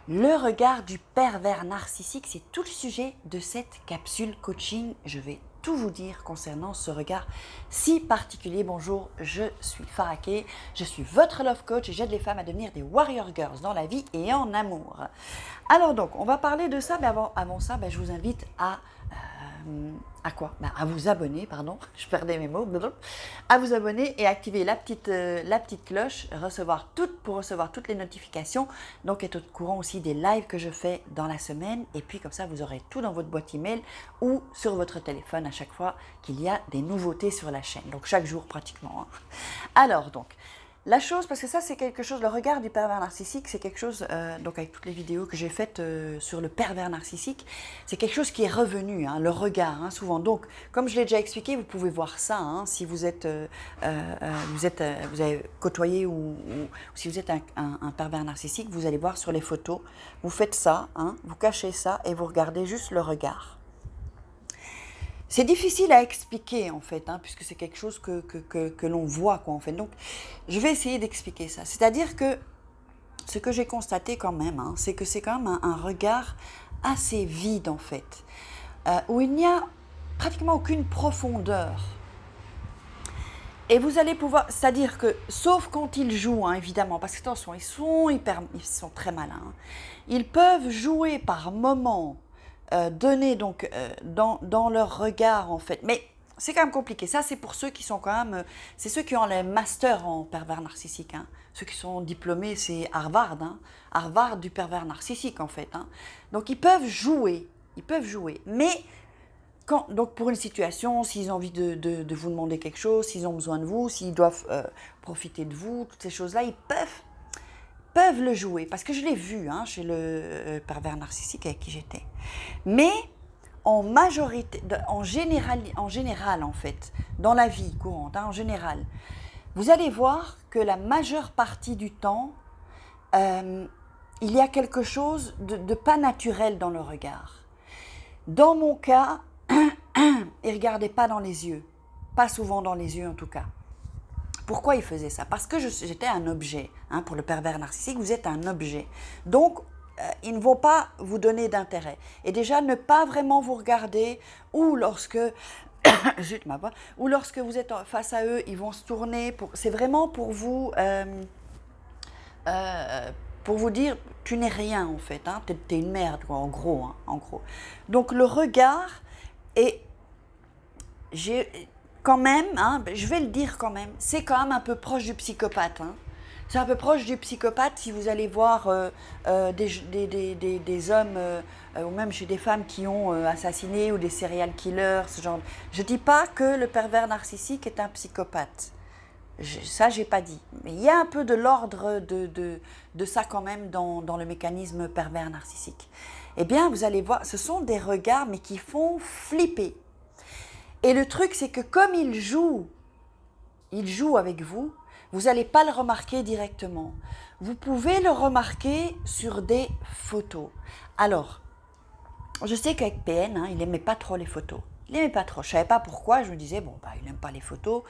Le regard du pervers narcissique, c'est tout le sujet de cette capsule coaching. Je vais tout vous dire concernant ce regard si particulier. Bonjour, je suis Farakeh, je suis votre love coach et j'aide les femmes à devenir des warrior girls dans la vie et en amour. Alors donc, on va parler de ça, mais avant ça, je vous invite à quoi? À vous abonner, pardon, je perdais mes mots, à vous abonner et activer la petite cloche, pour recevoir toutes les notifications, donc être au courant aussi des lives que je fais dans la semaine, et puis comme ça vous aurez tout dans votre boîte email ou sur votre téléphone à chaque fois qu'il y a des nouveautés sur la chaîne, donc chaque jour pratiquement. Alors donc, la chose, parce que ça c'est quelque chose, le regard du pervers narcissique, c'est quelque chose, donc avec toutes les vidéos que j'ai faites sur le pervers narcissique, c'est quelque chose qui est revenu, le regard, souvent. Donc, comme je l'ai déjà expliqué, vous pouvez voir ça, si vous avez côtoyé ou si vous êtes un pervers narcissique, vous allez voir sur les photos, vous faites ça, vous cachez ça et vous regardez juste le regard. C'est difficile à expliquer en fait, puisque c'est quelque chose que l'on voit en fait. Donc, je vais essayer d'expliquer ça. C'est-à-dire que ce que j'ai constaté quand même, c'est que c'est quand même un regard assez vide en fait, où il n'y a pratiquement aucune profondeur. Et vous allez pouvoir, c'est-à-dire que, sauf quand ils jouent, évidemment, parce que attention, ils sont très malins. Ils peuvent jouer par moments, donner donc dans leur regard en fait, mais c'est quand même compliqué. Ça c'est pour ceux qui sont quand même, c'est ceux qui ont les masters en pervers narcissique, ceux qui sont diplômés, c'est Harvard, Harvard du pervers narcissique en fait. Donc ils peuvent jouer, mais donc pour une situation, s'ils ont envie de vous demander quelque chose, s'ils ont besoin de vous, s'ils doivent profiter de vous, toutes ces choses-là, ils peuvent le jouer, parce que je l'ai vu chez le pervers narcissique avec qui j'étais. Mais en majorité, en général en fait, dans la vie courante, en général, vous allez voir que la majeure partie du temps, il y a quelque chose de pas naturel dans le regard. Dans mon cas, il ne regardait pas dans les yeux, pas souvent dans les yeux en tout cas. Pourquoi il faisait ça? Parce que j'étais un objet. Pour le pervers narcissique, vous êtes un objet. Donc, ils ne vont pas vous donner d'intérêt. Et déjà, ne pas vraiment vous regarder, ou lorsque, zut ma voix, ou lorsque vous êtes face à eux, ils vont se tourner. C'est vraiment pour vous dire, tu n'es rien en fait. T'es une merde, quoi, en gros. Donc, le regard est... Quand même, je vais le dire quand même, c'est quand même un peu proche du psychopathe. C'est un peu proche du psychopathe si vous allez voir des hommes ou même chez des femmes qui ont assassiné ou des serial killers, ce genre. Je ne dis pas que le pervers narcissique est un psychopathe. Ça, je n'ai pas dit. Mais il y a un peu de l'ordre de ça quand même dans le mécanisme pervers narcissique. Eh bien, vous allez voir, ce sont des regards mais qui font flipper. Et le truc, c'est que comme il joue avec vous, vous n'allez pas le remarquer directement. Vous pouvez le remarquer sur des photos. Alors, je sais qu'avec PN, il n'aimait pas trop les photos. Il n'aimait pas trop. Je ne savais pas pourquoi. Je me disais, il n'aime pas les photos.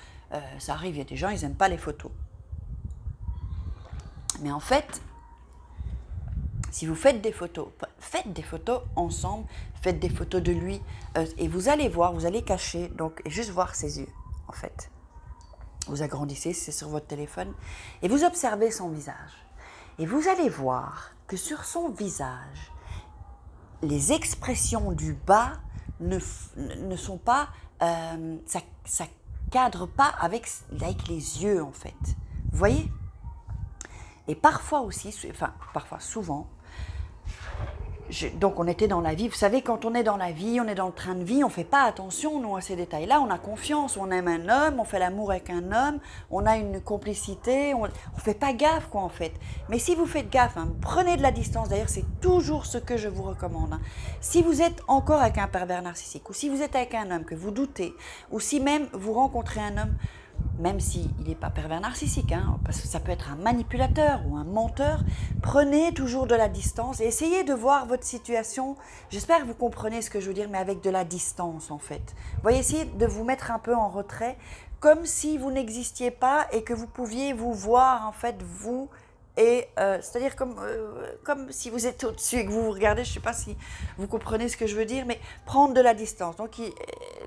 Ça arrive, il y a des gens, ils n'aiment pas les photos. Mais en fait, si vous faites des photos ensemble, faites des photos de lui et vous allez voir, vous allez cacher, donc et juste voir ses yeux en fait. Vous agrandissez, c'est sur votre téléphone, et vous observez son visage. Et vous allez voir que sur son visage, les expressions du bas ne sont pas, ça cadre pas avec les yeux en fait. Vous voyez? Et parfois aussi, souvent, donc on était dans la vie, vous savez, quand on est dans la vie, on est dans le train de vie, on ne fait pas attention nous à ces détails-là, on a confiance, on aime un homme, on fait l'amour avec un homme, on a une complicité, on ne fait pas gaffe en fait. Mais si vous faites gaffe, prenez de la distance, d'ailleurs c'est toujours ce que je vous recommande. Si vous êtes encore avec un pervers narcissique, ou si vous êtes avec un homme que vous doutez, ou si même vous rencontrez un homme, même s'il n'est pas pervers narcissique, parce que ça peut être un manipulateur ou un menteur, prenez toujours de la distance et essayez de voir votre situation. J'espère que vous comprenez ce que je veux dire, mais avec de la distance en fait. Vous voyez, essayez de vous mettre un peu en retrait, comme si vous n'existiez pas et que vous pouviez vous voir en fait, vous, et c'est-à-dire comme si vous êtes au-dessus et que vous vous regardez, je ne sais pas si vous comprenez ce que je veux dire, mais prendre de la distance. Donc,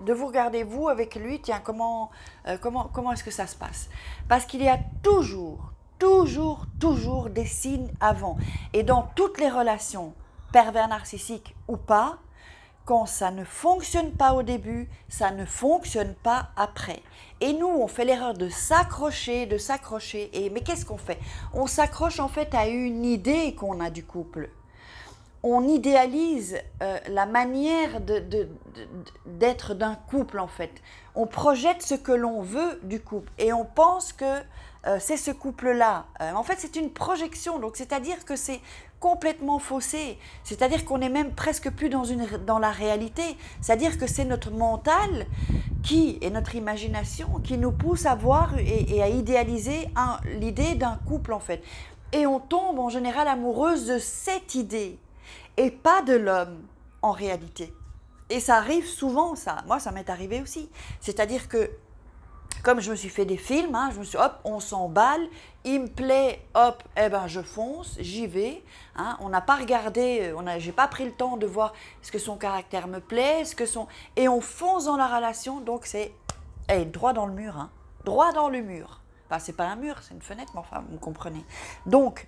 de vous regarder, vous, avec lui, tiens, comment est-ce que ça se passe? Parce qu'il y a toujours des signes avant. Et dans toutes les relations, pervers narcissiques ou pas, quand ça ne fonctionne pas au début, ça ne fonctionne pas après. Et nous, on fait l'erreur de s'accrocher, mais qu'est-ce qu'on fait? On s'accroche en fait à une idée qu'on a du couple. On idéalise la manière d'être d'un couple en fait. On projette ce que l'on veut du couple et on pense que c'est ce couple-là. En fait, c'est une projection, donc c'est-à-dire que c'est complètement faussé. C'est-à-dire qu'on n'est même presque plus dans la réalité. C'est-à-dire que c'est notre mental et notre imagination qui nous pousse à voir et à idéaliser l'idée d'un couple en fait. Et on tombe en général amoureuse de cette idée et pas de l'homme en réalité. Et ça arrive souvent, ça. Moi, ça m'est arrivé aussi. C'est-à-dire que, comme je me suis fait des films, je me suis hop, on s'emballe, il me plaît, hop, eh ben je fonce, j'y vais. On n'a pas regardé, j'ai pas pris le temps de voir est-ce que son caractère me plaît, et on fonce dans la relation, donc c'est droit dans le mur, droit dans le mur. Enfin, c'est pas un mur, c'est une fenêtre, mais enfin, vous comprenez. Donc,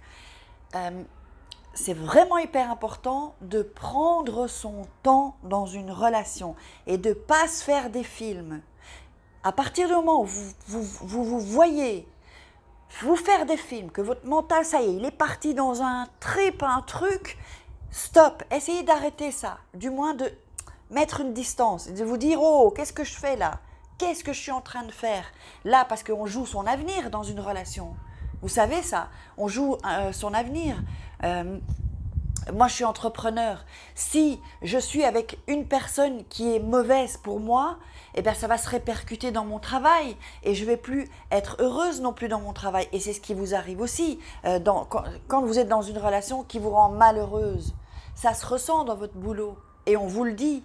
c'est vraiment hyper important de prendre son temps dans une relation et de ne pas se faire des films. À partir du moment où vous voyez vous faire des films, que votre mental, ça y est, il est parti dans un trip, un truc, stop, essayez d'arrêter ça, du moins de mettre une distance, de vous dire, oh, qu'est-ce que je fais là? Qu'est-ce que je suis en train de faire? Là, parce qu'on joue son avenir dans une relation. Vous savez ça, on joue son avenir. Moi, je suis entrepreneur. Si je suis avec une personne qui est mauvaise pour moi, eh bien, ça va se répercuter dans mon travail et je ne vais plus être heureuse non plus dans mon travail. Et c'est ce qui vous arrive aussi quand vous êtes dans une relation qui vous rend malheureuse. Ça se ressent dans votre boulot et on vous le dit.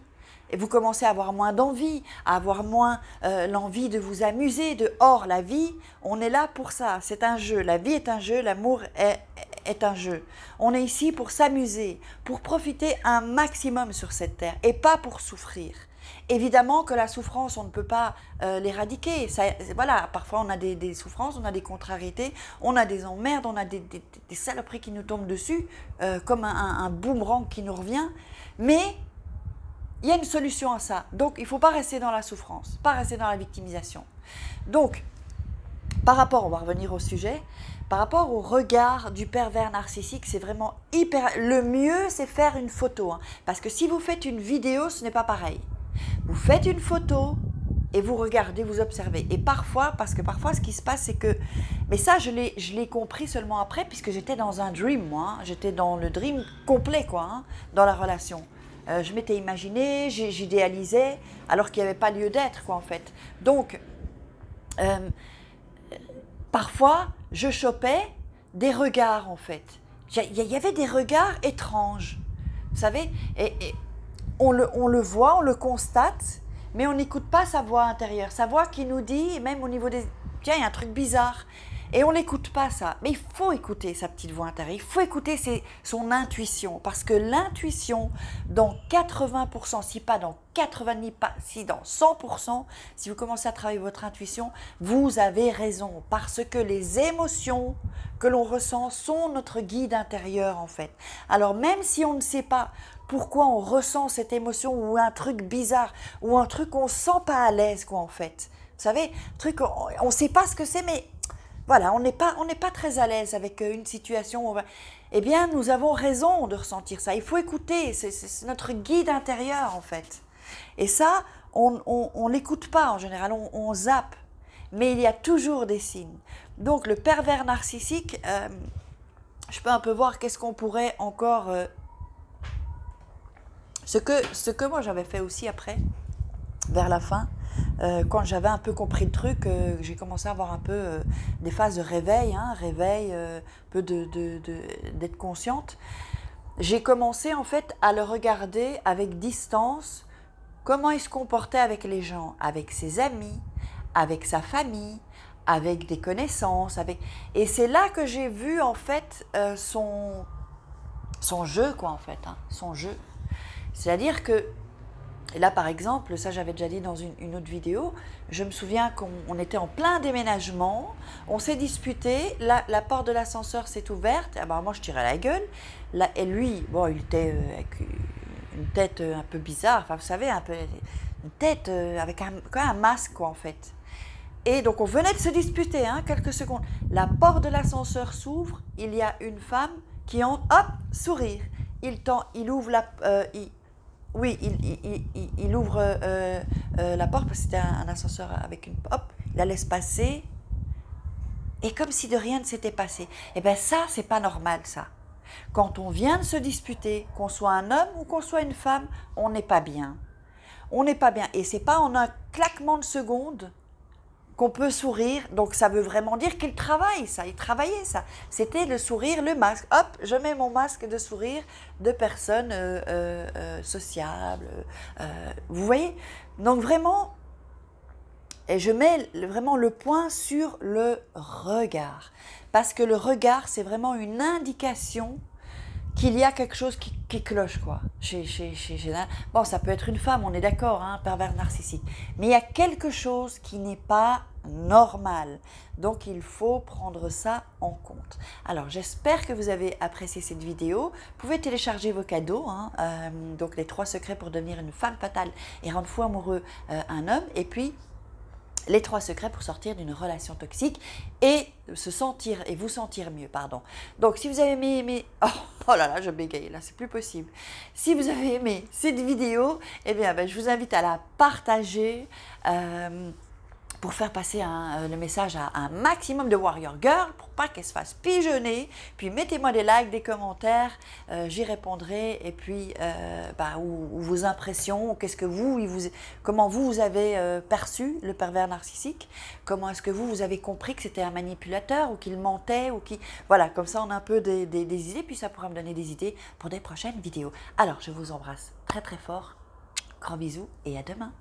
Et vous commencez à avoir moins d'envie, à avoir moins l'envie de vous amuser. Or, la vie, on est là pour ça. C'est un jeu. La vie est un jeu. L'amour est un jeu. On est ici pour s'amuser, pour profiter un maximum sur cette terre et pas pour souffrir. Évidemment que la souffrance, on ne peut pas l'éradiquer. Voilà, parfois on a des souffrances, on a des contrariétés, on a des emmerdes, on a des saloperies qui nous tombent dessus, comme un boomerang qui nous revient. Mais il y a une solution à ça. Donc, il ne faut pas rester dans la souffrance, pas rester dans la victimisation. Donc, on va revenir au sujet, par rapport au regard du pervers narcissique, c'est vraiment hyper... Le mieux, c'est faire une photo. Parce que si vous faites une vidéo, ce n'est pas pareil. Vous faites une photo et vous regardez, vous observez. Et parfois, ce qui se passe, c'est que... Mais ça, je l'ai compris seulement après, puisque j'étais dans un dream, moi. J'étais dans le dream complet, dans la relation. Je m'étais imaginé, j'idéalisais, alors qu'il n'y avait pas lieu d'être, en fait. Donc, parfois, je chopais des regards, en fait. Il y avait des regards étranges, vous savez, et on le voit, on le constate, mais on n'écoute pas sa voix intérieure. Sa voix qui nous dit, même au niveau des... Tiens, il y a un truc bizarre. Et on n'écoute pas ça. Mais il faut écouter sa petite voix intérieure. Il faut écouter son intuition. Parce que l'intuition, dans 80%, si pas dans 90%, si dans 100%, si vous commencez à travailler votre intuition, vous avez raison. Parce que les émotions que l'on ressent sont notre guide intérieur, en fait. Alors, même si on ne sait pas pourquoi on ressent cette émotion ou un truc bizarre ou un truc qu'on ne se sent pas à l'aise, en fait. Vous savez, truc, on ne sait pas ce que c'est, mais... Voilà, on n'est pas très à l'aise avec une situation. Eh bien, nous avons raison de ressentir ça. Il faut écouter, c'est notre guide intérieur en fait. Et ça, on l'écoute pas en général, on zappe. Mais il y a toujours des signes. Donc, le pervers narcissique, je peux un peu voir qu'est-ce qu'on pourrait encore... Ce que moi j'avais fait aussi après, vers la fin, quand j'avais un peu compris le truc, j'ai commencé à avoir un peu des phases de réveil, un peu d'être consciente. J'ai commencé en fait à le regarder avec distance, comment il se comportait avec les gens, avec ses amis, avec sa famille, avec des connaissances, et c'est là que j'ai vu en fait son jeu, quoi, en fait, hein, son jeu. C'est-à-dire que, et là par exemple, ça j'avais déjà dit dans une autre vidéo, je me souviens qu'on était en plein déménagement, on s'est disputé, la porte de l'ascenseur s'est ouverte, alors moi je tirais la gueule, là, et lui, bon, il était avec une tête un peu bizarre, enfin vous savez, un peu, une tête avec quand même un masque, quoi, en fait. Et donc on venait de se disputer, hein, quelques secondes. La porte de l'ascenseur s'ouvre, il y a une femme qui entre, hop, sourire. Il ouvre oui, il ouvre la porte parce que c'était un ascenseur avec une, hop, il la laisse passer. Et comme si de rien ne s'était passé. Eh bien ça, c'est pas normal, ça. Quand on vient de se disputer, qu'on soit un homme ou qu'on soit une femme, on n'est pas bien. On n'est pas bien. Et c'est pas en un claquement de secondes qu'on peut sourire, donc ça veut vraiment dire qu'il travaille ça, il travaillait ça. C'était le sourire, le masque. Hop, je mets mon masque de sourire de personne sociable. Vous voyez? Donc vraiment, et je mets vraiment le point sur le regard. Parce que le regard, c'est vraiment une indication qu'il y a quelque chose qui cloche, quoi. Bon, ça peut être une femme, on est d'accord, hein, pervers narcissique. Mais il y a quelque chose qui n'est pas normal. Donc, il faut prendre ça en compte. Alors, j'espère que vous avez apprécié cette vidéo. Vous pouvez télécharger vos cadeaux, hein, donc les 3 secrets pour devenir une femme fatale et rendre fou amoureux un homme. Et puis, les 3 secrets pour sortir d'une relation toxique et se sentir et vous sentir mieux, pardon. Donc, si vous avez aimé oh là là, je bégaye, là, c'est plus possible. Si vous avez aimé cette vidéo, eh bien, je vous invite à la partager pour faire passer le message à un maximum de Warrior Girl, pour pas qu'elle se fasse pigeonner. Puis mettez-moi des likes, des commentaires, j'y répondrai. Et puis, ou vos impressions, comment vous avez perçu le pervers narcissique, comment est-ce que vous avez compris que c'était un manipulateur, ou qu'il mentait, voilà, comme ça on a un peu des idées, puis ça pourra me donner des idées pour des prochaines vidéos. Alors, je vous embrasse très très fort, gros bisous et à demain.